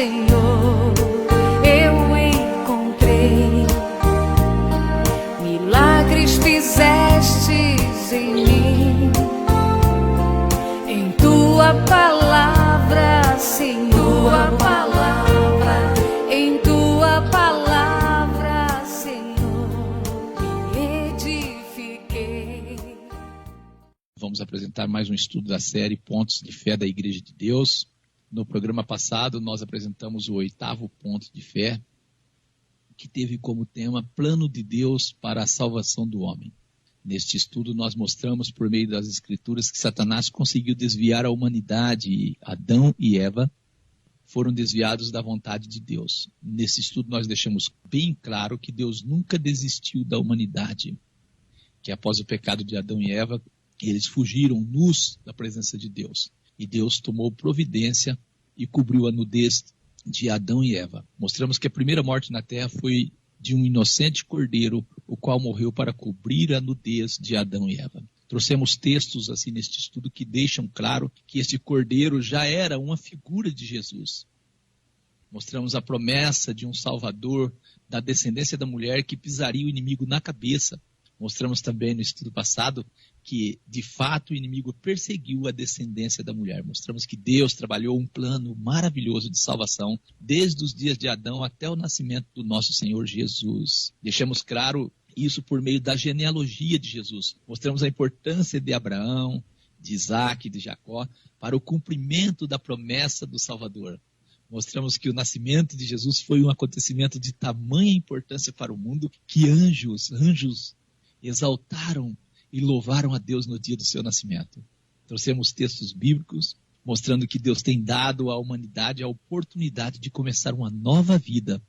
Senhor, eu encontrei. Milagres fizestes em mim, em tua palavra, Senhor. Tua palavra, em tua palavra, Senhor, me edifiquei. Vamos apresentar mais um estudo da série Pontos de Fé da Igreja de Deus. No programa passado, nós apresentamos o 8º ponto de fé, que teve como tema Plano de Deus para a salvação do homem. Neste estudo, nós mostramos por meio das Escrituras que Satanás conseguiu desviar a humanidade e Adão e Eva foram desviados da vontade de Deus. Nesse estudo, nós deixamos bem claro que Deus nunca desistiu da humanidade, que após o pecado de Adão e Eva, eles fugiram nus da presença de Deus. E Deus tomou providência e cobriu a nudez de Adão e Eva. Mostramos que a primeira morte na terra foi de um inocente cordeiro, o qual morreu para cobrir a nudez de Adão e Eva. Trouxemos textos assim neste estudo que deixam claro que este cordeiro já era uma figura de Jesus. Mostramos a promessa de um Salvador, da descendência da mulher que pisaria o inimigo na cabeça. Mostramos também no estudo passado que, de fato, o inimigo perseguiu a descendência da mulher. Mostramos que Deus trabalhou um plano maravilhoso de salvação desde os dias de Adão até o nascimento do nosso Senhor Jesus. Deixamos claro isso por meio da genealogia de Jesus. Mostramos a importância de Abraão, de Isaac e de Jacó para o cumprimento da promessa do Salvador. Mostramos que o nascimento de Jesus foi um acontecimento de tamanha importância para o mundo que anjos exaltaram e louvaram a Deus no dia do seu nascimento. Trouxemos textos bíblicos mostrando que Deus tem dado à humanidade a oportunidade de começar uma nova vida.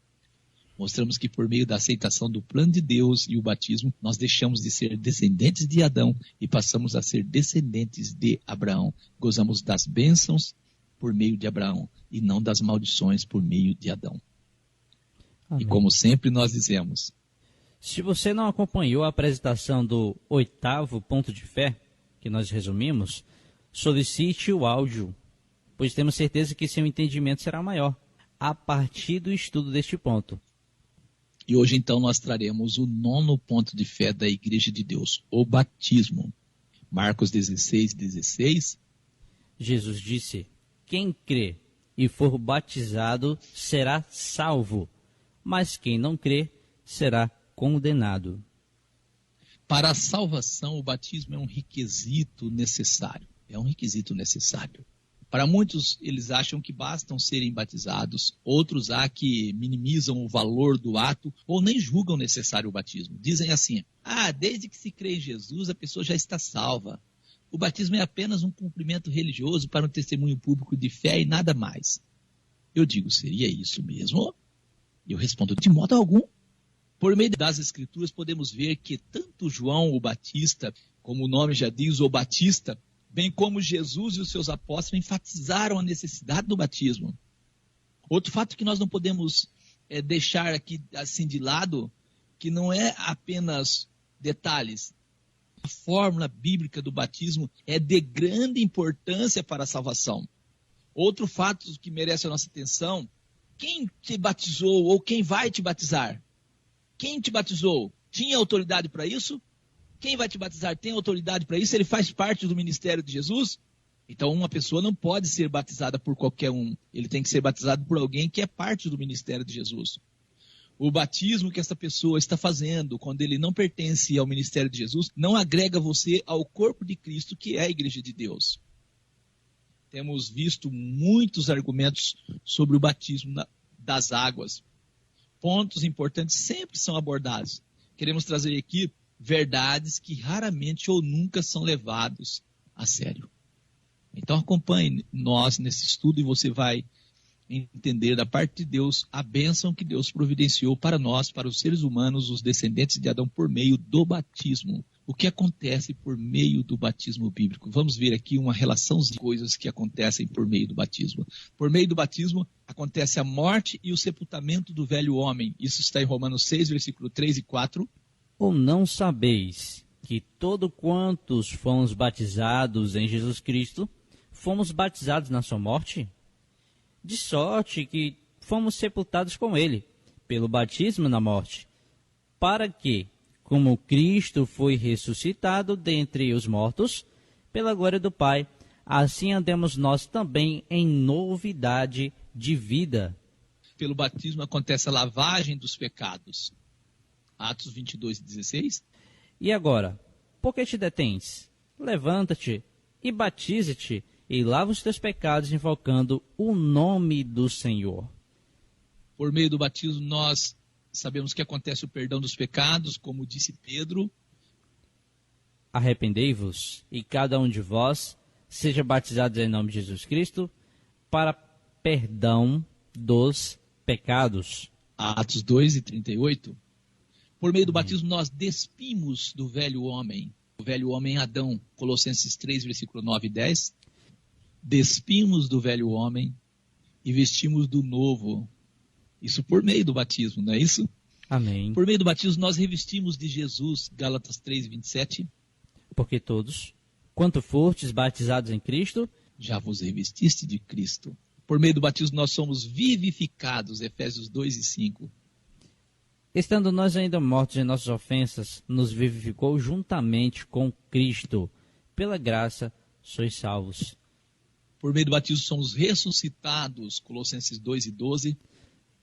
Mostramos que por meio da aceitação do plano de Deus e o batismo, nós deixamos de ser descendentes de Adão e passamos a ser descendentes de Abraão. Gozamos das bênçãos por meio de Abraão e não das maldições por meio de Adão. Amém. E como sempre nós dizemos, se você não acompanhou a apresentação do 8º ponto de fé, que nós resumimos, solicite o áudio, pois temos certeza que seu entendimento será maior a partir do estudo deste ponto. E hoje então nós traremos o 9º ponto de fé da Igreja de Deus, o batismo. Marcos 16:16. Jesus disse: quem crê e for batizado será salvo, mas quem não crê será condenado. Para a salvação, o batismo é um requisito necessário. É um requisito necessário. Para muitos, eles acham que bastam serem batizados. Outros há que minimizam o valor do ato ou nem julgam necessário o batismo. Dizem assim, desde que se crê em Jesus, a pessoa já está salva. O batismo é apenas um cumprimento religioso para um testemunho público de fé e nada mais. Eu digo, seria isso mesmo? Eu respondo, de modo algum. Por meio das Escrituras, podemos ver que tanto João o Batista, como o nome já diz, o Batista, bem como Jesus e os seus apóstolos enfatizaram a necessidade do batismo. Outro fato que nós não podemos deixar aqui assim de lado, que não é apenas detalhes. A fórmula bíblica do batismo é de grande importância para a salvação. Outro fato que merece a nossa atenção, quem te batizou ou quem vai te batizar? Quem te batizou? Tinha autoridade para isso? Quem vai te batizar tem autoridade para isso? Ele faz parte do ministério de Jesus? Então uma pessoa não pode ser batizada por qualquer um. Ele tem que ser batizado por alguém que é parte do ministério de Jesus. O batismo que essa pessoa está fazendo, quando ele não pertence ao ministério de Jesus, não agrega você ao corpo de Cristo, que é a Igreja de Deus. Temos visto muitos argumentos sobre o batismo das águas. Pontos importantes sempre são abordados. Queremos trazer aqui verdades que raramente ou nunca são levados a sério. Então acompanhe nós nesse estudo e você vai entender da parte de Deus a bênção que Deus providenciou para nós, para os seres humanos, os descendentes de Adão, por meio do batismo. O que acontece por meio do batismo bíblico? Vamos ver aqui uma relação de coisas que acontecem por meio do batismo. Por meio do batismo, acontece a morte e o sepultamento do velho homem. Isso está em Romanos 6, versículo 3 e 4. Ou não sabeis que todo quantos fomos batizados em Jesus Cristo, fomos batizados na sua morte? De sorte que fomos sepultados com ele, pelo batismo na morte, para que, como Cristo foi ressuscitado dentre os mortos, pela glória do Pai, assim andemos nós também em novidade de vida. Pelo batismo acontece a lavagem dos pecados. Atos 22:16. E agora, por que te detens? Levanta-te e batiza-te e lava os teus pecados invocando o nome do Senhor. Por meio do batismo nós sabemos que acontece o perdão dos pecados, como disse Pedro. Arrependei-vos e cada um de vós seja batizado em nome de Jesus Cristo para perdão dos pecados. Atos 2:38. Por meio do batismo nós despimos do velho homem, o velho homem Adão, Colossenses 3, versículo 9 e 10. Despimos do velho homem e vestimos do novo. Isso por meio do batismo, não é isso? Amém. Por meio do batismo nós revestimos de Jesus, Gálatas 3, 27. Porque todos, quanto fostes batizados em Cristo, já vos revestiste de Cristo. Por meio do batismo nós somos vivificados, Efésios 2 e 5. Estando nós ainda mortos em nossas ofensas, nos vivificou juntamente com Cristo. Pela graça sois salvos. Por meio do batismo somos ressuscitados, Colossenses 2 e 12.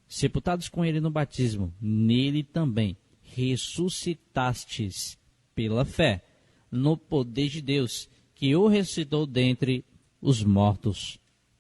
Sepultados com ele no batismo, nele também ressuscitastes pela fé, no poder de Deus, que o ressuscitou dentre os mortos.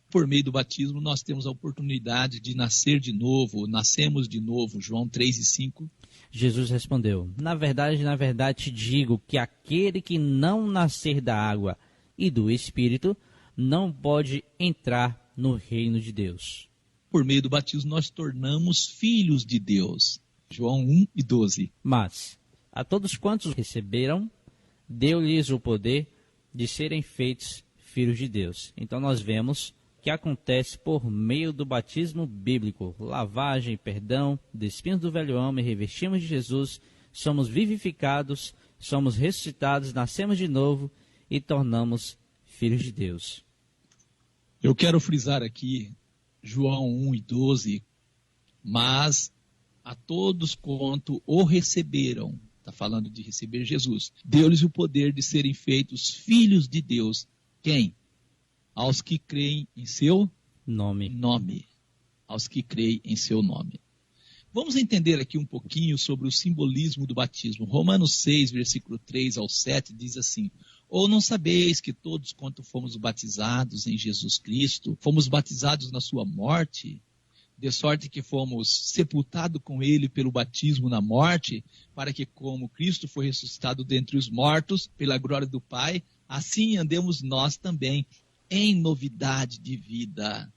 Por meio do batismo nós temos a oportunidade de nascer de novo, nascemos de novo, João 3 e 5. Jesus respondeu, na verdade te digo que aquele que não nascer da água e do Espírito não pode entrar no reino de Deus. Por meio do batismo nós tornamos filhos de Deus, João 1 e 12. Mas a todos quantos receberam, deu-lhes o poder de serem feitos filhos de Deus. Então nós vemos que acontece por meio do batismo bíblico, lavagem, perdão, despimos do velho homem, revestimos de Jesus, somos vivificados, somos ressuscitados, nascemos de novo e tornamos filhos de Deus. Eu quero frisar aqui João 1 e 12, mas a todos quanto o receberam, está falando de receber Jesus, deu-lhes o poder de serem feitos filhos de Deus. Quem? Aos que creem em seu nome. Aos que creem em seu nome. Vamos entender aqui um pouquinho sobre o simbolismo do batismo. Romanos 6, versículo 3 ao 7, diz assim: ou não sabeis que todos quanto fomos batizados em Jesus Cristo, fomos batizados na sua morte, de sorte que fomos sepultados com ele pelo batismo na morte, para que como Cristo foi ressuscitado dentre os mortos, pela glória do Pai, assim andemos nós também em novidade de vida.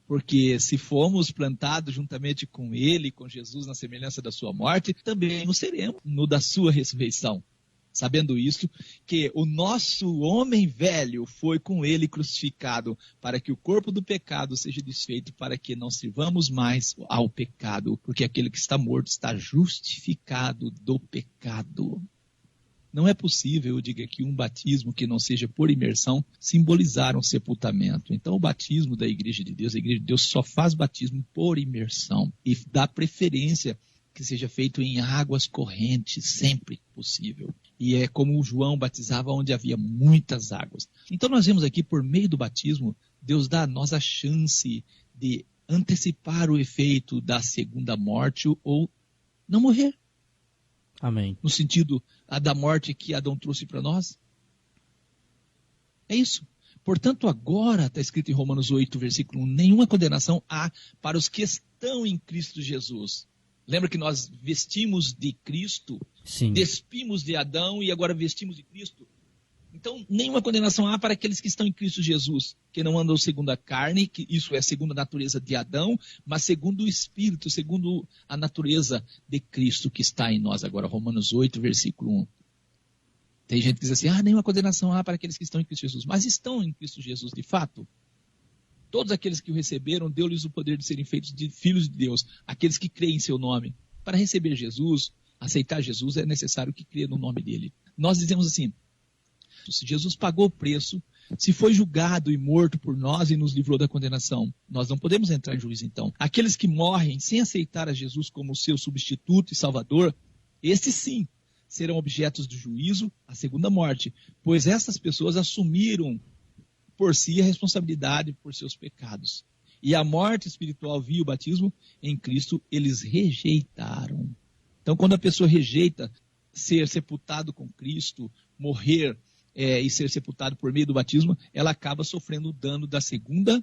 Porque se formos plantados juntamente com ele, com Jesus, na semelhança da sua morte, também o seremos no da sua ressurreição. Sabendo isso, que o nosso homem velho foi com ele crucificado, para que o corpo do pecado seja desfeito, para que não sirvamos mais ao pecado, porque aquele que está morto está justificado do pecado. Não é possível, eu digo aqui, um batismo que não seja por imersão, simbolizar um sepultamento. Então, o batismo da Igreja de Deus, a Igreja de Deus só faz batismo por imersão e dá preferência que seja feito em águas correntes, sempre possível. E é como o João batizava onde havia muitas águas. Então, nós vemos aqui, por meio do batismo, Deus dá a nós a chance de antecipar o efeito da segunda morte ou não morrer. Amém. No sentido da morte que Adão trouxe para nós. É isso. Portanto, agora, está escrito em Romanos 8, versículo 1, nenhuma condenação há para os que estão em Cristo Jesus. Lembra que nós vestimos de Cristo, Sim. Despimos de Adão e agora vestimos de Cristo. Então, nenhuma condenação há para aqueles que estão em Cristo Jesus, que não andam segundo a carne, que isso é segundo a natureza de Adão, mas segundo o Espírito, segundo a natureza de Cristo que está em nós. Agora, Romanos 8, versículo 1. Tem gente que diz assim, nenhuma condenação há para aqueles que estão em Cristo Jesus. Mas estão em Cristo Jesus, de fato. Todos aqueles que o receberam, deu-lhes o poder de serem feitos de filhos de Deus, aqueles que creem em seu nome. Para receber Jesus, aceitar Jesus, é necessário que creia no nome dele. Nós dizemos assim, se Jesus pagou o preço Se foi julgado e morto por nós e nos livrou da condenação, nós não podemos entrar em juízo então. Aqueles que morrem sem aceitar a Jesus como seu substituto e salvador, esses sim serão objetos de juízo, a segunda morte, pois essas pessoas assumiram por si a responsabilidade por seus pecados. E a morte espiritual via o batismo em Cristo, eles rejeitaram. Então, quando a pessoa rejeita ser sepultado com Cristo, morrer e ser sepultado por meio do batismo, ela acaba sofrendo o dano da segunda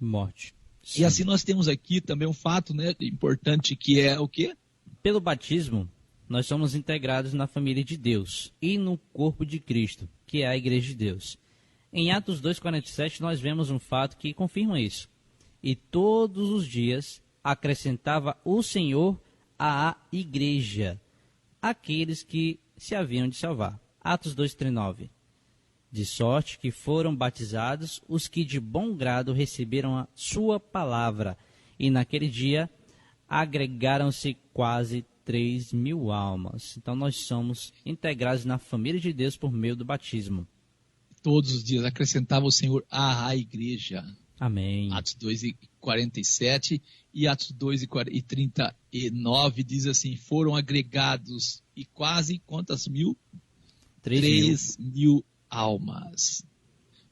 morte. Sim. E assim nós temos aqui também um fato, né, importante, que é o quê? Pelo batismo, nós somos integrados na família de Deus e no corpo de Cristo, que é a Igreja de Deus. Em Atos 2,47, nós vemos um fato que confirma isso. E todos os dias acrescentava o Senhor à igreja aqueles que se haviam de salvar. Atos 2,39. De sorte que foram batizados os que de bom grado receberam a sua palavra. E naquele dia agregaram-se quase 3.000 almas. Então nós somos integrados na família de Deus por meio do batismo. Todos os dias acrescentava o Senhor à igreja. Amém. Atos 2,47 e Atos 2,39 diz assim, foram agregados e quase quantas mil? 3.000 almas.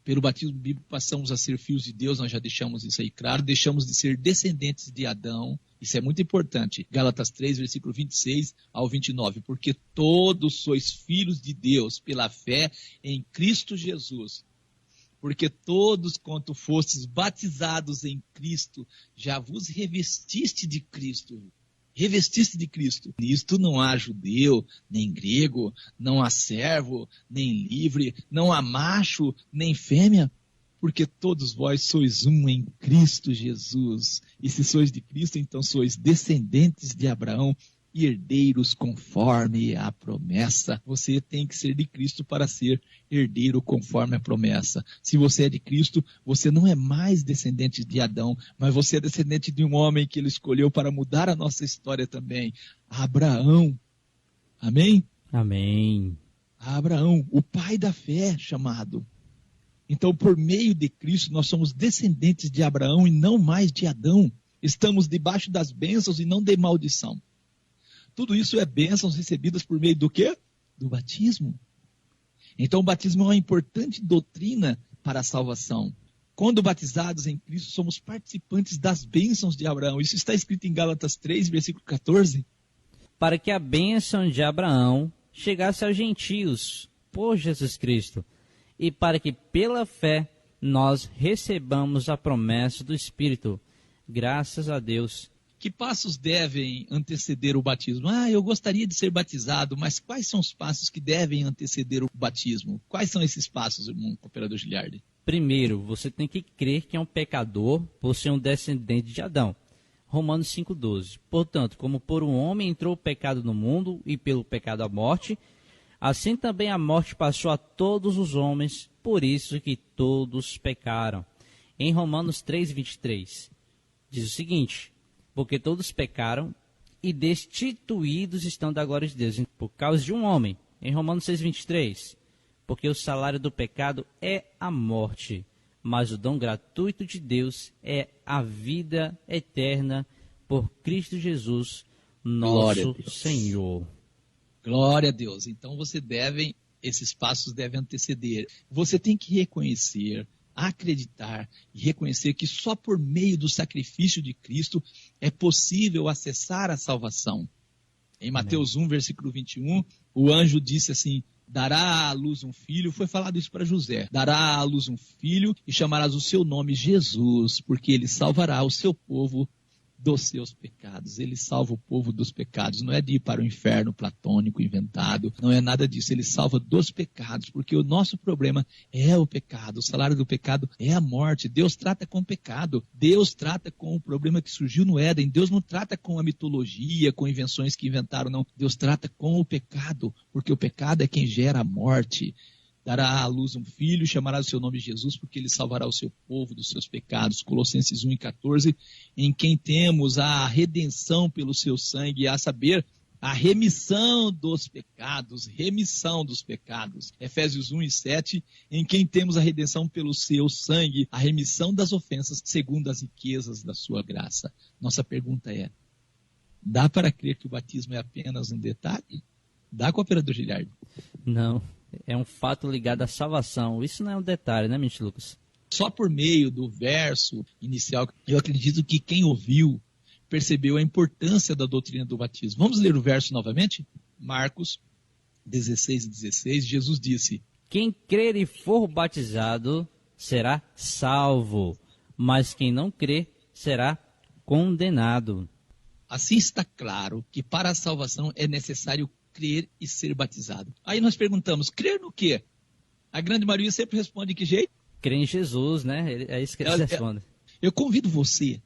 Pelo batismo bíblico passamos a ser filhos de Deus, nós já deixamos isso aí claro, deixamos de ser descendentes de Adão, isso é muito importante. Gálatas 3, versículo 26 ao 29, porque todos sois filhos de Deus pela fé em Cristo Jesus. Porque todos quanto fostes batizados em Cristo, já vos revestiste de Cristo. Revestiste de Cristo. Nisto não há judeu, nem grego, não há servo, nem livre, não há macho, nem fêmea, porque todos vós sois um em Cristo Jesus. E se sois de Cristo, então sois descendentes de Abraão, e herdeiros conforme a promessa. Você tem que ser de Cristo para ser herdeiro conforme a promessa. Se você é de Cristo, você não é mais descendente de Adão, mas você é descendente de um homem que ele escolheu para mudar a nossa história também. Abraão. Amém? Amém. Abraão, o pai da fé chamado. Então, por meio de Cristo, nós somos descendentes de Abraão e não mais de Adão. Estamos debaixo das bênçãos e não de maldição. Tudo isso é bênçãos recebidas por meio do quê? Do batismo. Então o batismo é uma importante doutrina para a salvação. Quando batizados em Cristo, somos participantes das bênçãos de Abraão. Isso está escrito em Gálatas 3, versículo 14. Para que a bênção de Abraão chegasse aos gentios por Jesus Cristo, e para que pela fé nós recebamos a promessa do Espírito. Graças a Deus. Que passos devem anteceder o batismo? Eu gostaria de ser batizado, mas quais são os passos que devem anteceder o batismo? Quais são esses passos, irmão cooperador Giliardi? Primeiro, você tem que crer que é um pecador por ser um descendente de Adão. Romanos 5,12. Portanto, como por um homem entrou o pecado no mundo e pelo pecado a morte, assim também a morte passou a todos os homens, por isso que todos pecaram. Em Romanos 3,23, diz o seguinte: porque todos pecaram e destituídos estão da glória de Deus, por causa de um homem. Em Romanos 6,23, porque o salário do pecado é a morte, mas o dom gratuito de Deus é a vida eterna por Cristo Jesus, nosso Senhor. Glória a Deus. Então esses passos devem anteceder. Você tem que reconhecer, acreditar e reconhecer que só por meio do sacrifício de Cristo é possível acessar a salvação. Em Mateus 1, versículo 21, o anjo disse assim, dará à luz um filho, foi falado isso para José, dará à luz um filho e chamarás o seu nome Jesus, porque ele salvará o seu povo dos seus pecados. Ele salva o povo dos pecados, não é de ir para o inferno platônico inventado, não é nada disso, ele salva dos pecados, porque o nosso problema é o pecado, o salário do pecado é a morte. Deus trata com o pecado, Deus trata com o problema que surgiu no Éden, Deus não trata com a mitologia, com invenções que inventaram, não, Deus trata com o pecado, porque o pecado é quem gera a morte. Dará à luz um filho, chamará o seu nome Jesus, porque ele salvará o seu povo dos seus pecados. Colossenses 1,14, em quem temos a redenção pelo seu sangue, a saber, A remissão dos pecados, Efésios 1:7, em quem temos a redenção pelo seu sangue, a remissão das ofensas segundo as riquezas da sua graça. Nossa pergunta é, dá para crer que o batismo é apenas um detalhe? Dá, cooperador Giliardi? Não, é um fato ligado à salvação. Isso não é um detalhe, né, Ministro Lucas? Só por meio do verso inicial, eu acredito que quem ouviu percebeu a importância da doutrina do batismo. Vamos ler o verso novamente? Marcos 16:16, Jesus disse: quem crer e for batizado será salvo, mas quem não crer será condenado. Assim está claro que para a salvação é necessário crer e ser batizado. Aí nós perguntamos, crer no quê? A grande maioria sempre responde de que jeito? Crer em Jesus, né? É isso que eles respondem. Eu convido você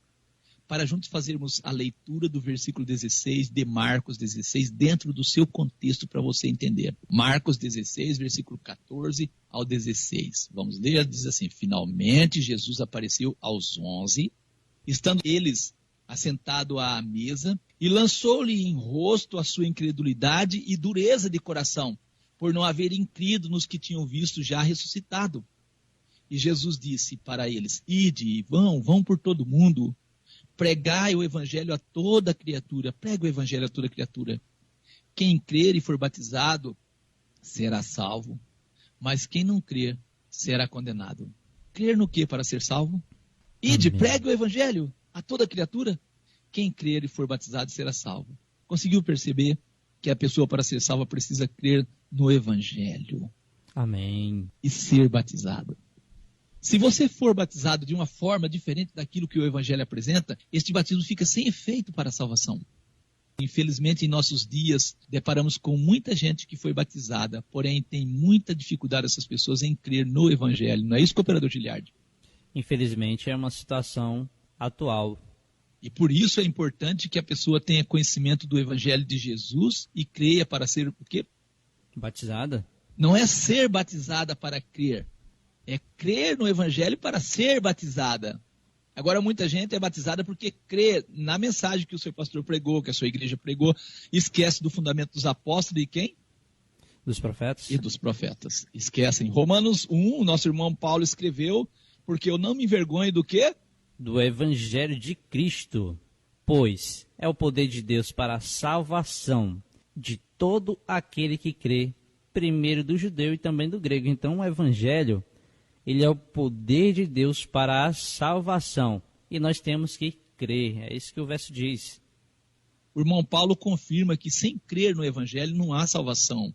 para juntos fazermos a leitura do versículo 16 de Marcos 16 dentro do seu contexto para você entender. Marcos 16, versículo 14 ao 16. Vamos ler, diz assim: finalmente Jesus apareceu aos 11, estando eles assentados à mesa, e lançou-lhe em rosto a sua incredulidade e dureza de coração, por não haverem crido nos que tinham visto já ressuscitado. E Jesus disse para eles: ide e vão por todo mundo, pregai o evangelho a toda criatura. Prega o evangelho a toda criatura. Quem crer e for batizado será salvo, mas quem não crer será condenado. Crer no que para ser salvo? Ide, Amém. pregue o evangelho a toda criatura. Quem crer e for batizado será salvo. Conseguiu perceber que a pessoa para ser salva precisa crer no evangelho Amém. e ser batizado. Se você for batizado de uma forma diferente daquilo que o evangelho apresenta, este batismo fica sem efeito para a salvação. Infelizmente, em nossos dias, deparamos com muita gente que foi batizada, porém tem muita dificuldade essas pessoas em crer no evangelho. Não é isso, cooperador Giliardi? Infelizmente, é uma situação atual. E por isso é importante que a pessoa tenha conhecimento do evangelho de Jesus e creia para ser o quê? Batizada? Não é ser batizada para crer. É crer no evangelho para ser batizada. Agora, muita gente é batizada porque crê na mensagem que o seu pastor pregou, que a sua igreja pregou, esquece do fundamento dos apóstolos e quem? Dos profetas? E dos profetas. Esquecem. Romanos 1, nosso irmão Paulo escreveu, porque eu não me envergonho do quê? Do evangelho de Cristo, pois é o poder de Deus para a salvação de todo aquele que crê, primeiro do judeu e também do grego. Então, o evangelho, ele é o poder de Deus para a salvação. E nós temos que crer. É isso que o verso diz. O irmão Paulo confirma que sem crer no evangelho não há salvação.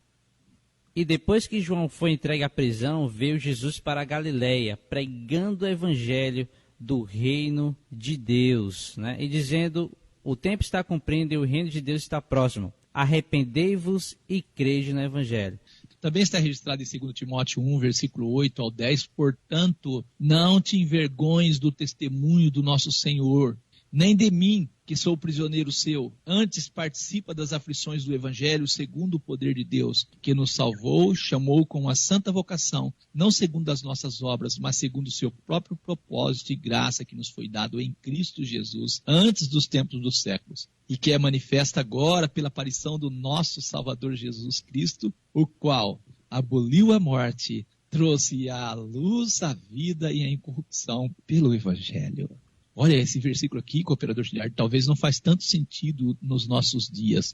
E depois que João foi entregue à prisão, veio Jesus para a Galileia, pregando o evangelho do reino de Deus, né? E dizendo: o tempo está cumprindo e o reino de Deus está próximo. Arrependei-vos e crede no evangelho. Também está registrado em 2 Timóteo 1, versículo 8 ao 10, portanto, não te envergonhes do testemunho do nosso Senhor, nem de mim, que sou prisioneiro seu. Antes participa das aflições do Evangelho segundo o poder de Deus, que nos salvou, chamou com a santa vocação, não segundo as nossas obras, mas segundo o seu próprio propósito e graça que nos foi dado em Cristo Jesus, antes dos tempos dos séculos, e que é manifesta agora pela aparição do nosso Salvador Jesus Cristo, o qual aboliu a morte, trouxe à luz a vida e a incorrupção pelo Evangelho. Olha, esse versículo aqui, cooperador Giliardi, talvez não faz tanto sentido nos nossos dias.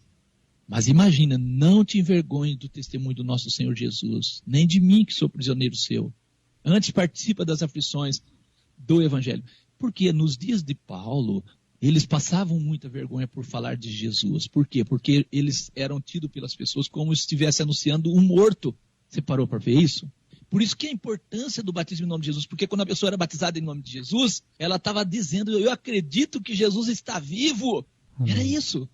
Mas imagina, não te envergonhe do testemunho do nosso Senhor Jesus, nem de mim que sou prisioneiro seu. Antes participa das aflições do Evangelho. Porque nos dias de Paulo, eles passavam muita vergonha por falar de Jesus. Por quê? Porque eles eram tidos pelas pessoas como se estivesse anunciando um morto. Você parou para ver isso? Por isso que a importância do batismo em nome de Jesus, porque quando a pessoa era batizada em nome de Jesus, ela estava dizendo: eu acredito que Jesus está vivo. Era isso.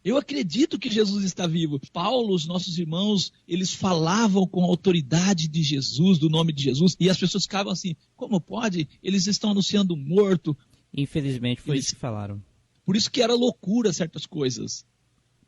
Eu acredito que Jesus está vivo. Paulo, os nossos irmãos, eles falavam com a autoridade de Jesus, do nome de Jesus, e as pessoas ficavam assim: como pode? Eles estão anunciando um morto. Infelizmente foi isso que falaram. Por isso que era loucura certas coisas.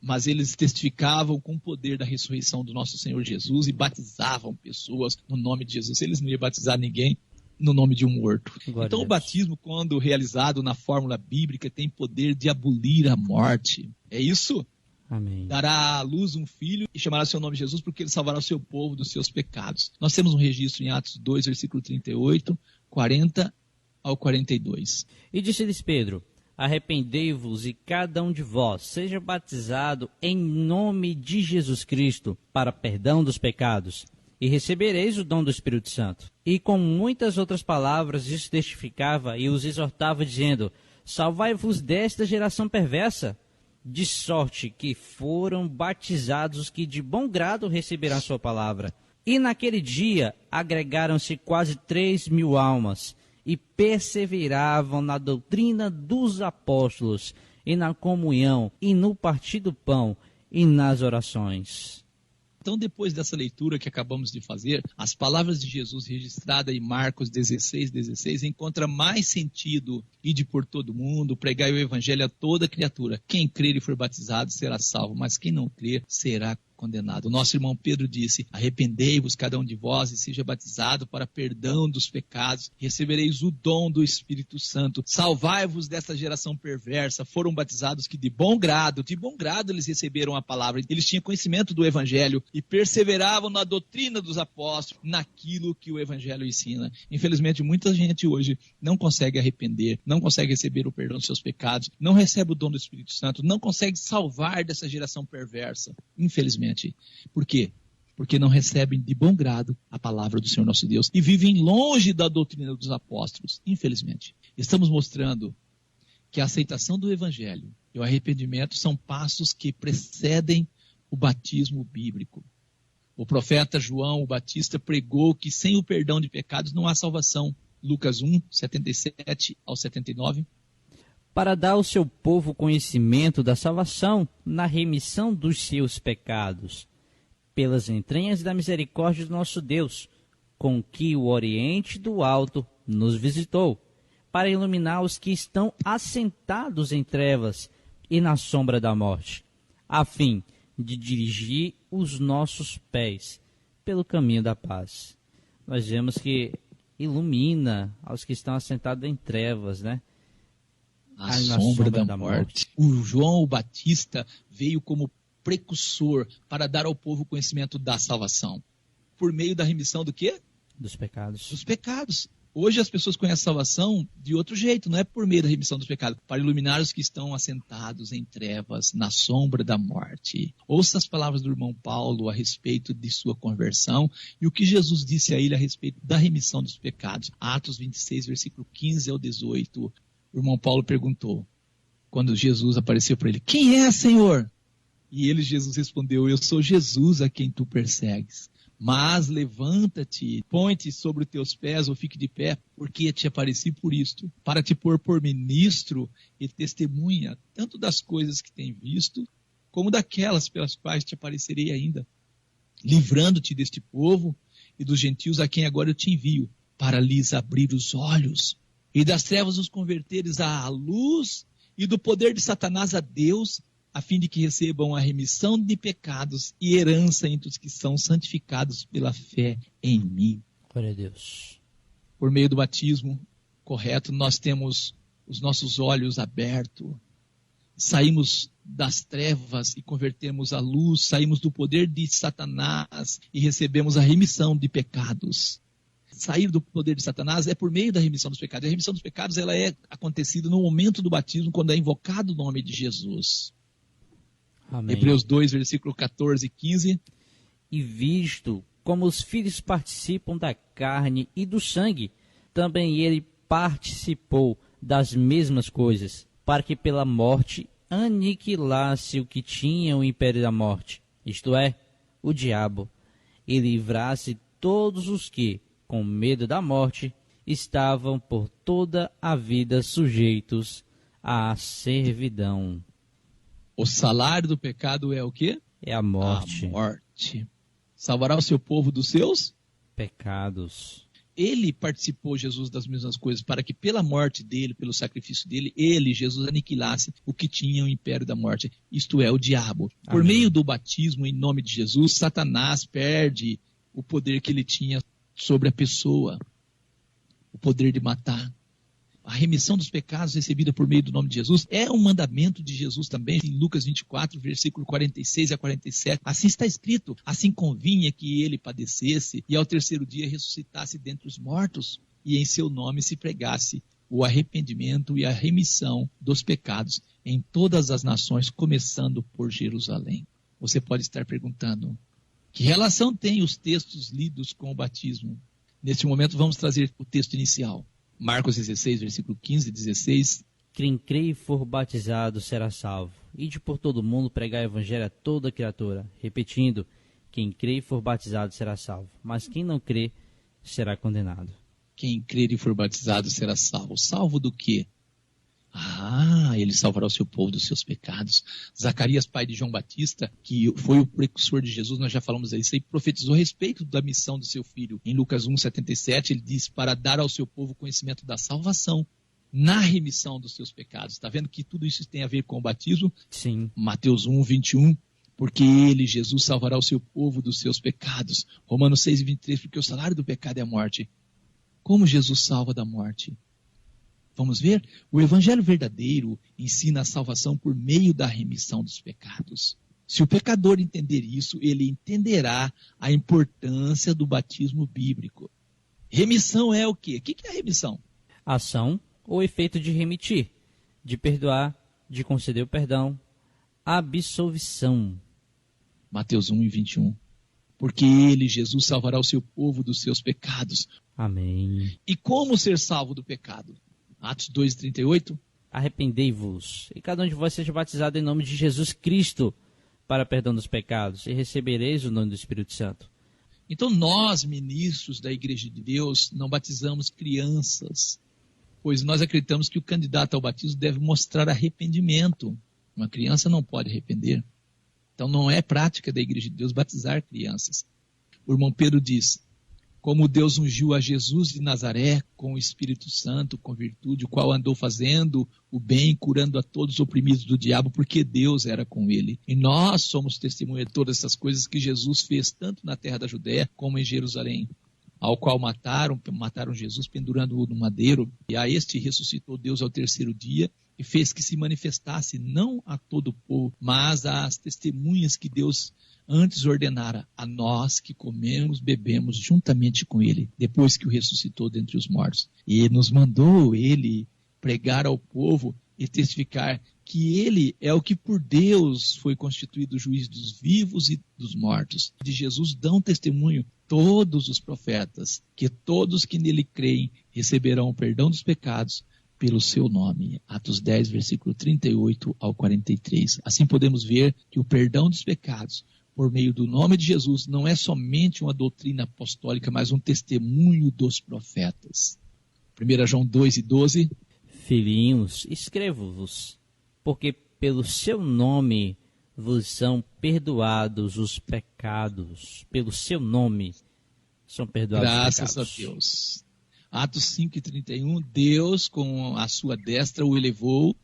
Mas eles testificavam com o poder da ressurreição do nosso Senhor Jesus e batizavam pessoas no nome de Jesus. Eles não iam batizar ninguém no nome de um morto. Então o batismo, quando realizado na fórmula bíblica, tem poder de abolir a morte. É isso? Amém. Dará à luz um filho e chamará seu nome Jesus, porque ele salvará o seu povo dos seus pecados. Nós temos um registro em Atos 2, versículo 38, 40 ao 42. E disse-lhes Pedro: arrependei-vos e cada um de vós seja batizado em nome de Jesus Cristo para perdão dos pecados, e recebereis o dom do Espírito Santo. E com muitas outras palavras isso testificava e os exortava, dizendo: salvai-vos desta geração perversa. De sorte que foram batizados os que de bom grado receberam a sua palavra. E naquele dia agregaram-se quase 3.000 almas, e perseveravam na doutrina dos apóstolos, e na comunhão, e no partir do pão, e nas orações. Então, depois dessa leitura que acabamos de fazer, as palavras de Jesus registradas em Marcos 16 encontra mais sentido: ide por todo mundo, pregai o evangelho a toda criatura. Quem crer e for batizado será salvo, mas quem não crer será condenado. O nosso irmão Pedro disse: arrependei-vos cada um de vós e seja batizado para perdão dos pecados, recebereis o dom do Espírito Santo. Salvai-vos desta geração perversa. Foram batizados que de bom grado eles receberam a palavra. Eles tinham conhecimento do evangelho e perseveravam na doutrina dos apóstolos, naquilo que o evangelho ensina. Infelizmente, muita gente hoje não consegue arrepender, não consegue receber o perdão dos seus pecados, não recebe o dom do Espírito Santo, não consegue salvar dessa geração perversa. Infelizmente. Por quê? Porque não recebem de bom grado a palavra do Senhor nosso Deus e vivem longe da doutrina dos apóstolos. Infelizmente. Estamos mostrando que a aceitação do evangelho e o arrependimento são passos que precedem o batismo bíblico. O profeta João, o Batista, pregou que sem o perdão de pecados não há salvação. Lucas 1, 77 ao 79. Para dar ao seu povo conhecimento da salvação na remissão dos seus pecados, pelas entranhas da misericórdia do nosso Deus, com que o Oriente do Alto nos visitou, para iluminar os que estão assentados em trevas e na sombra da morte, a fim de dirigir os nossos pés pelo caminho da paz. Nós vemos que ilumina aos que estão assentados em trevas, né? A sombra da morte. O João Batista veio como precursor para dar ao povo conhecimento da salvação. Por meio da remissão do quê? Dos pecados. Dos pecados. Hoje as pessoas conhecem a salvação de outro jeito, não é por meio da remissão dos pecados, para iluminar os que estão assentados em trevas, na sombra da morte. Ouça as palavras do irmão Paulo a respeito de sua conversão e o que Jesus disse a ele a respeito da remissão dos pecados. Atos 26, versículo 15 ao 18. O irmão Paulo perguntou, quando Jesus apareceu para ele: quem é, Senhor? E Jesus respondeu: eu sou Jesus a quem tu persegues. Mas levanta-te, põe-te sobre os teus pés ou fique de pé, porque te apareci por isto, para te pôr por ministro e testemunha, tanto das coisas que tem visto, como daquelas pelas quais te aparecerei ainda, livrando-te deste povo e dos gentios a quem agora eu te envio, para lhes abrir os olhos, e das trevas os converteres à luz, e do poder de Satanás a Deus, a fim de que recebam a remissão de pecados e herança entre os que são santificados pela fé em mim. Glória a Deus. Por meio do batismo correto, nós temos os nossos olhos abertos, saímos das trevas e convertemos à luz, saímos do poder de Satanás e recebemos a remissão de pecados. Sair do poder de Satanás é por meio da remissão dos pecados. A remissão dos pecados ela é acontecida no momento do batismo, quando é invocado o nome de Jesus. Amém. Hebreus 2, versículo 14 e 15. E visto como os filhos participam da carne e do sangue, também ele participou das mesmas coisas, para que pela morte aniquilasse o que tinha o império da morte, isto é, o diabo, e livrasse todos os que, com medo da morte, estavam por toda a vida sujeitos à servidão. O salário do pecado é o quê? É a morte. A morte. Salvará o seu povo dos seus pecados. Ele participou, Jesus, das mesmas coisas, para que pela morte dele, pelo sacrifício dele, ele, Jesus, aniquilasse o que tinha o império da morte, isto é, o diabo. Por meio do batismo em nome de Jesus, Satanás perde o poder que ele tinha sobre a pessoa, o poder de matar. a remissão dos pecados recebida por meio do nome de Jesus, é um mandamento de Jesus também, em Lucas 24, versículo 46 a 47. Assim está escrito: assim convinha que ele padecesse e ao terceiro dia ressuscitasse dentre os mortos, e em seu nome se pregasse o arrependimento e a remissão dos pecados em todas as nações, começando por Jerusalém. Você pode estar perguntando, que relação tem os textos lidos com o batismo? Neste momento vamos trazer o texto inicial. Marcos 16, versículo 15 e 16. Quem crê e for batizado será salvo. Ide por todo mundo pregar o evangelho a toda criatura. Repetindo, quem crê e for batizado será salvo. Mas quem não crê será condenado. Quem crer e for batizado será salvo. Salvo do quê? Ele salvará o seu povo dos seus pecados. Zacarias, pai de João Batista, que foi o precursor de Jesus, nós já falamos isso aí, profetizou a respeito da missão do seu filho. Em Lucas 1,77, ele diz: para dar ao seu povo conhecimento da salvação, na remissão dos seus pecados. Está vendo que tudo isso tem a ver com o batismo? Sim. Mateus 1:21, porque ele, Jesus, salvará o seu povo dos seus pecados. Romanos 6:23, porque o salário do pecado é a morte. Como Jesus salva da morte? Vamos ver? O evangelho verdadeiro ensina a salvação por meio da remissão dos pecados. Se o pecador entender isso, ele entenderá a importância do batismo bíblico. Remissão é o quê? O que é remissão? Ação ou efeito de remitir, de perdoar, de conceder o perdão, absolvição. Mateus 1:21. Porque ele, Jesus, salvará o seu povo dos seus pecados. Amém. E como ser salvo do pecado? Atos 2:38. Arrependei-vos, e cada um de vós seja batizado em nome de Jesus Cristo, para perdão dos pecados, e recebereis o nome do Espírito Santo. Então nós, ministros da Igreja de Deus, não batizamos crianças, pois nós acreditamos que o candidato ao batismo deve mostrar arrependimento. Uma criança não pode arrepender. Então não é prática da Igreja de Deus batizar crianças. O irmão Pedro diz: como Deus ungiu a Jesus de Nazaré com o Espírito Santo, com virtude, o qual andou fazendo o bem, curando a todos os oprimidos do diabo, porque Deus era com ele. E nós somos testemunha de todas essas coisas que Jesus fez, tanto na terra da Judéia como em Jerusalém, ao qual mataram Jesus pendurando-o no madeiro, e a este ressuscitou Deus ao terceiro dia, e fez que se manifestasse não a todo o povo, mas às testemunhas que Deus antes ordenara a nós que comemos, bebemos juntamente com ele, depois que o ressuscitou dentre os mortos. E nos mandou ele pregar ao povo e testificar que ele é o que por Deus foi constituído juiz dos vivos e dos mortos. De Jesus dão testemunho todos os profetas, que todos que nele creem receberão o perdão dos pecados pelo seu nome. Atos 10, versículo 38 ao 43. Assim podemos ver que o perdão dos pecados por meio do nome de Jesus não é somente uma doutrina apostólica, mas um testemunho dos profetas. 1 João 2:12. Filhinhos, escrevo-vos, porque pelo seu nome vos são perdoados os pecados. Pelo seu nome são perdoados os pecados. Graças a Deus. Atos 5:31, Deus com a sua destra o elevou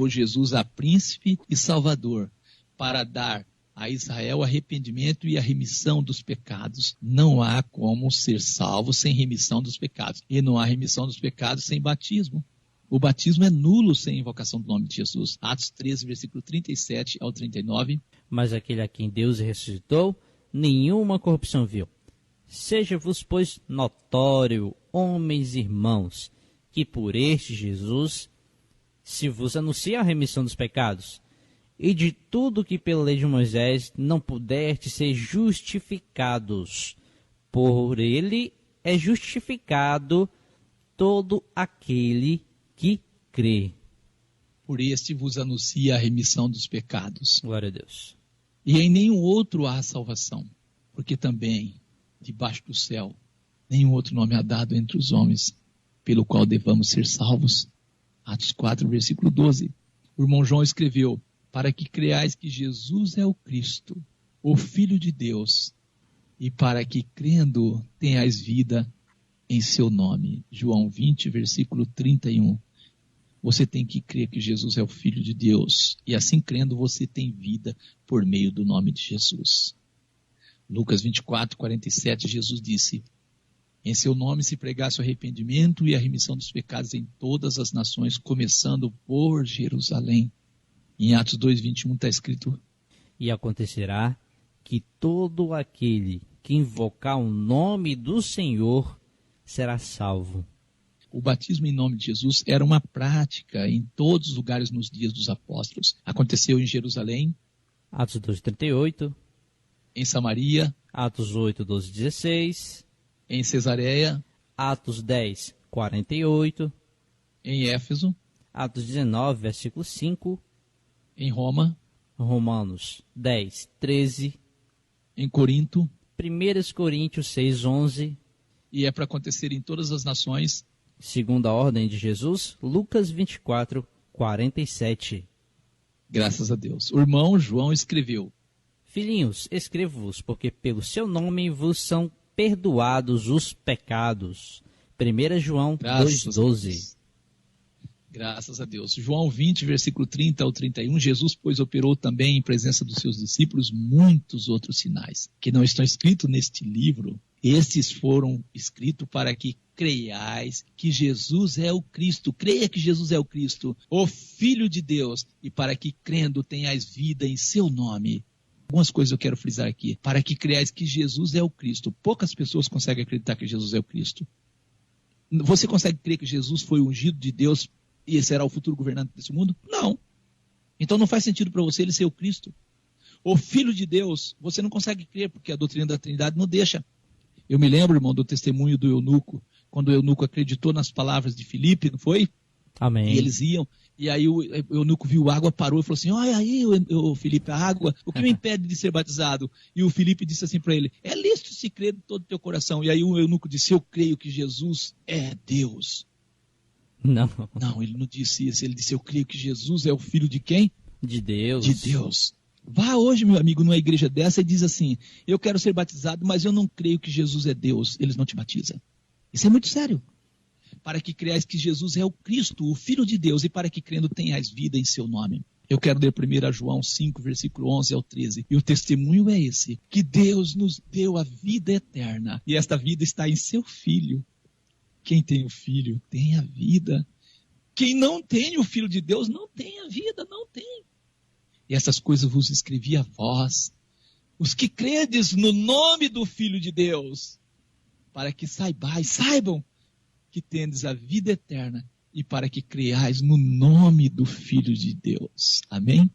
Jesus a príncipe e salvador, para dar a Israel arrependimento e a remissão dos pecados. Não há como ser salvo sem remissão dos pecados. E não há remissão dos pecados sem batismo. O batismo é nulo sem invocação do nome de Jesus. Atos 13, versículo 37 ao 39. Mas aquele a quem Deus ressuscitou, nenhuma corrupção viu. Seja-vos, pois, notório, homens e irmãos, que por este Jesus se vos anuncia a remissão dos pecados, e de tudo que pela lei de Moisés não pudestes ser justificados. Por ele é justificado todo aquele que crê. Por este vos anuncia a remissão dos pecados. Glória a Deus. E em nenhum outro há salvação, porque também, debaixo do céu, nenhum outro nome há dado entre os homens, pelo qual devamos ser salvos. Atos 4, versículo 12. O irmão João escreveu: para que creais que Jesus é o Cristo, o Filho de Deus, e para que, crendo, tenhais vida em seu nome. João 20, versículo 31. Você tem que crer que Jesus é o Filho de Deus, e assim crendo você tem vida por meio do nome de Jesus. Lucas 24, 47, Jesus disse: Em seu nome se pregasse o arrependimento e a remissão dos pecados em todas as nações, começando por Jerusalém. Em Atos 2:21 está escrito: E acontecerá que todo aquele que invocar o nome do Senhor será salvo. O batismo em nome de Jesus era uma prática em todos os lugares nos dias dos apóstolos. Aconteceu em Jerusalém, Atos 2:38, em Samaria, Atos 8:12-16, em Cesareia, Atos 10:48, em Éfeso, Atos 19, versículo 5, em Roma, Romanos 10:13, em Corinto, 1 Coríntios 6:11, e é para acontecer em todas as nações. Segundo a ordem de Jesus, Lucas 24:47. Graças a Deus. O irmão João escreveu: Filhinhos, escrevo-vos, porque pelo seu nome vos são perdoados os pecados. 1 João 2:12. Graças a Deus. João 20, versículo 30 ao 31, Jesus, pois, operou também em presença dos seus discípulos muitos outros sinais, que não estão escritos neste livro. Estes foram escritos para que creiais que Jesus é o Cristo. Creia que Jesus é o Cristo, o Filho de Deus, e para que, crendo, tenhais vida em seu nome. Algumas coisas eu quero frisar aqui. Para que creiais que Jesus é o Cristo. Poucas pessoas conseguem acreditar que Jesus é o Cristo. Você consegue crer que Jesus foi ungido de Deus e será o futuro governante desse mundo? Não. Então não faz sentido para você ele ser o Cristo. O Filho de Deus, você não consegue crer, porque a doutrina da Trindade não deixa. Eu me lembro, irmão, do testemunho do eunuco, quando o eunuco acreditou nas palavras de Filipe, não foi? Amém. E eles iam, e aí o eunuco viu água, parou e falou assim: olha aí, o Filipe, a água, o que me impede de ser batizado? E o Filipe disse assim para ele: é lícito se crer de todo o teu coração. E aí o eunuco disse: eu creio que Jesus é Deus. Não. Não, ele não disse isso, ele disse: eu creio que Jesus é o Filho de quem? De Deus. De Deus. Vá hoje, meu amigo, numa igreja dessa e diz assim: eu quero ser batizado, mas eu não creio que Jesus é Deus. Eles não te batizam. Isso é muito sério. Para que creais que Jesus é o Cristo, o Filho de Deus, e para que crendo tenhais vida em seu nome. Eu quero ler 1 João 5, versículo 11 ao 13. E o testemunho é esse: que Deus nos deu a vida eterna, e esta vida está em seu Filho. Quem tem o Filho tem a vida. Quem não tem o Filho de Deus não tem a vida, não tem. E essas coisas vos escrevi a vós, os que credes no nome do Filho de Deus, para que saibam que tendes a vida eterna e para que creais no nome do Filho de Deus. Amém?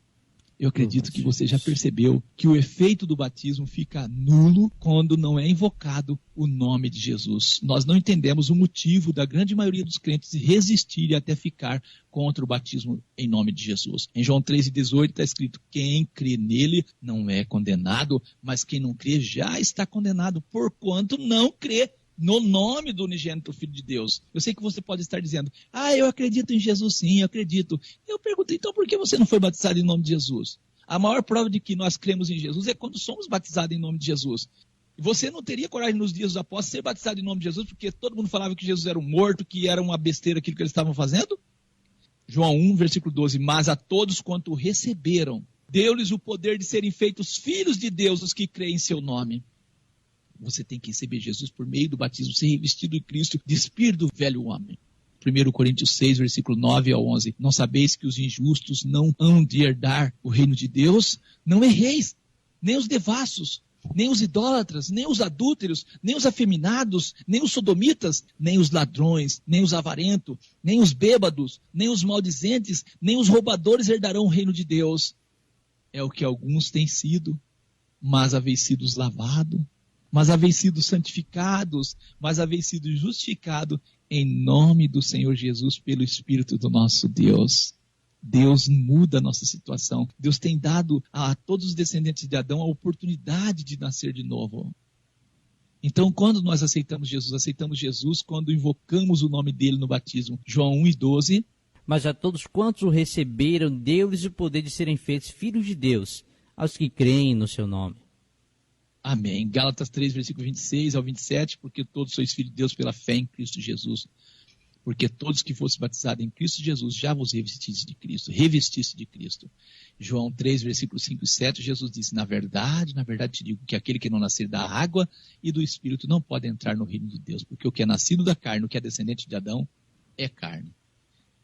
Eu acredito que você já percebeu que o efeito do batismo fica nulo quando não é invocado o nome de Jesus. Nós não entendemos o motivo da grande maioria dos crentes resistir e até ficar contra o batismo em nome de Jesus. Em João 3,18 está escrito: quem crê nele não é condenado, mas quem não crê já está condenado, porquanto não crê no nome do unigênito Filho de Deus. Eu sei que você pode estar dizendo: eu acredito em Jesus sim, eu acredito. Eu pergunto, então por que você não foi batizado em nome de Jesus? A maior prova de que nós cremos em Jesus é quando somos batizados em nome de Jesus. Você não teria coragem nos dias dos apóstolos de ser batizado em nome de Jesus, porque todo mundo falava que Jesus era um morto, que era uma besteira aquilo que eles estavam fazendo? João 1, versículo 12, mas a todos quanto receberam, deu-lhes o poder de serem feitos filhos de Deus, os que creem em seu nome. Você tem que receber Jesus por meio do batismo, ser revestido em Cristo, despir do velho homem. 1 Coríntios 6, versículo 9 ao 11. Não sabeis que os injustos não hão de herdar o reino de Deus? Não erreis, nem os devassos, nem os idólatras, nem os adúlteros, nem os afeminados, nem os sodomitas, nem os ladrões, nem os avarentos, nem os bêbados, nem os maldizentes, nem os roubadores herdarão o reino de Deus. É o que alguns têm sido, mas haveis sido lavados, mas haveis sido santificados, mas haveis sido justificados em nome do Senhor Jesus pelo Espírito do nosso Deus. Deus muda a nossa situação. Deus tem dado a todos os descendentes de Adão a oportunidade de nascer de novo. Então, quando nós aceitamos Jesus quando invocamos o nome dele no batismo. João 1:12. Mas a todos quantos o receberam, deu-lhes o poder de serem feitos filhos de Deus, aos que creem no seu nome. Amém. Gálatas 3, versículo 26 ao 27, porque todos sois filhos de Deus pela fé em Cristo Jesus. porque todos que fossem batizados em Cristo Jesus já vos revestiste de Cristo. João 3, versículos 5 e 7, Jesus disse, na verdade te digo que aquele que não nascer da água e do Espírito não pode entrar no reino de Deus, porque o que é nascido da carne, o que é descendente de Adão, é carne.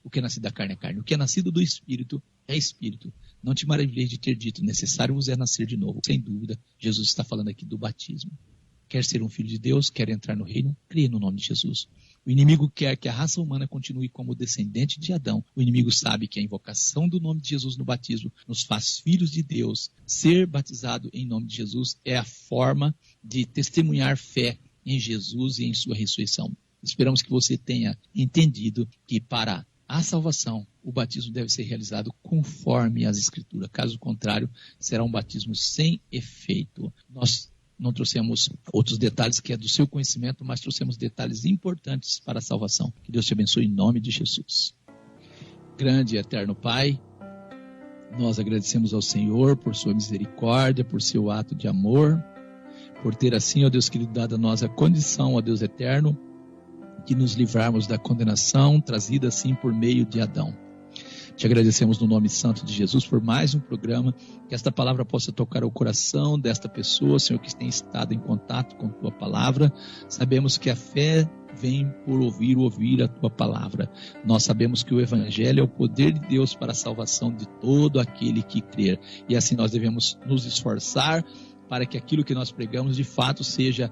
O que é nascido da carne é carne, o que é nascido do Espírito é Espírito. Não te maravilheis de ter dito, necessário vos é nascer de novo. Sem dúvida, Jesus está falando aqui do batismo. Quer ser um filho de Deus, quer entrar no reino, crê no nome de Jesus. O inimigo quer que a raça humana continue como descendente de Adão. O inimigo sabe que a invocação do nome de Jesus no batismo nos faz filhos de Deus. Ser batizado em nome de Jesus é a forma de testemunhar fé em Jesus e em sua ressurreição. Esperamos que você tenha entendido que para a salvação, o batismo deve ser realizado conforme as Escrituras. Caso contrário, será um batismo sem efeito. Nós não trouxemos outros detalhes que é do seu conhecimento, mas trouxemos detalhes importantes para a salvação. Que Deus te abençoe em nome de Jesus. Grande e eterno Pai, nós agradecemos ao Senhor por sua misericórdia, por seu ato de amor, por ter assim, ó Deus querido, dado a nós a condição, ó Deus eterno, de nos livrarmos da condenação trazida assim por meio de Adão. Te agradecemos no nome santo de Jesus por mais um programa, que esta palavra possa tocar o coração desta pessoa, Senhor, que tem estado em contato com Tua palavra. Sabemos que a fé vem por ouvir a Tua palavra. Nós sabemos que o Evangelho é o poder de Deus para a salvação de todo aquele que crer. E assim nós devemos nos esforçar para que aquilo que nós pregamos de fato seja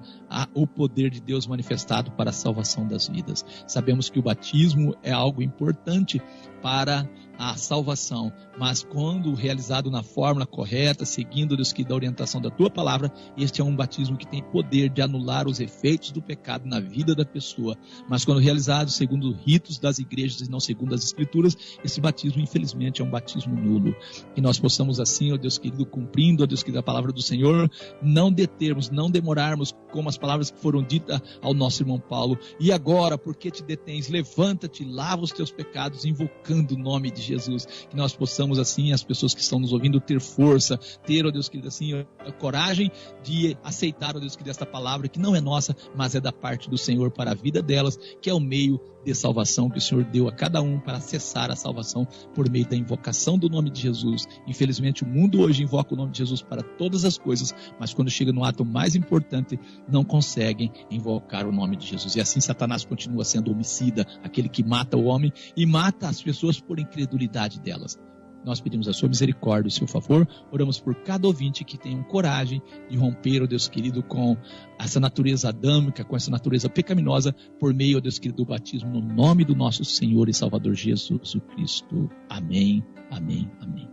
o poder de Deus manifestado para a salvação das vidas. Sabemos que o batismo é algo importante para a salvação, mas quando realizado na fórmula correta, seguindo, Deus, que da orientação da Tua palavra, este é um batismo que tem poder de anular os efeitos do pecado na vida da pessoa. Mas quando realizado segundo os ritos das igrejas e não segundo as Escrituras, esse batismo infelizmente é um batismo nulo. Que nós possamos assim, ó Deus querido, cumprindo, ó Deus querido, a palavra do Senhor, não determos, não demorarmos, como as palavras que foram ditas ao nosso irmão Paulo. E agora, por que te detens? Levanta-te, lava os teus pecados, invocando o nome de Jesus. Que nós possamos assim, as pessoas que estão nos ouvindo, ter força, ter, ó Deus querido, assim, a coragem de aceitar, ó Deus querido, esta palavra que não é nossa, mas é da parte do Senhor para a vida delas, que é o meio de salvação que o Senhor deu a cada um para acessar a salvação por meio da invocação do nome de Jesus. Infelizmente o mundo hoje invoca o nome de Jesus para todas as coisas, mas quando chega no ato mais importante, não conseguem invocar o nome de Jesus. E assim Satanás continua sendo homicida, aquele que mata o homem e mata as pessoas por incredulidade delas. Nós pedimos a sua misericórdia, o seu favor, oramos por cada ouvinte que tenha coragem de romper, ó Deus querido, com essa natureza adâmica, com essa natureza pecaminosa, por meio, ó Deus querido, do batismo, no nome do nosso Senhor e Salvador Jesus Cristo. Amém, amém, amém.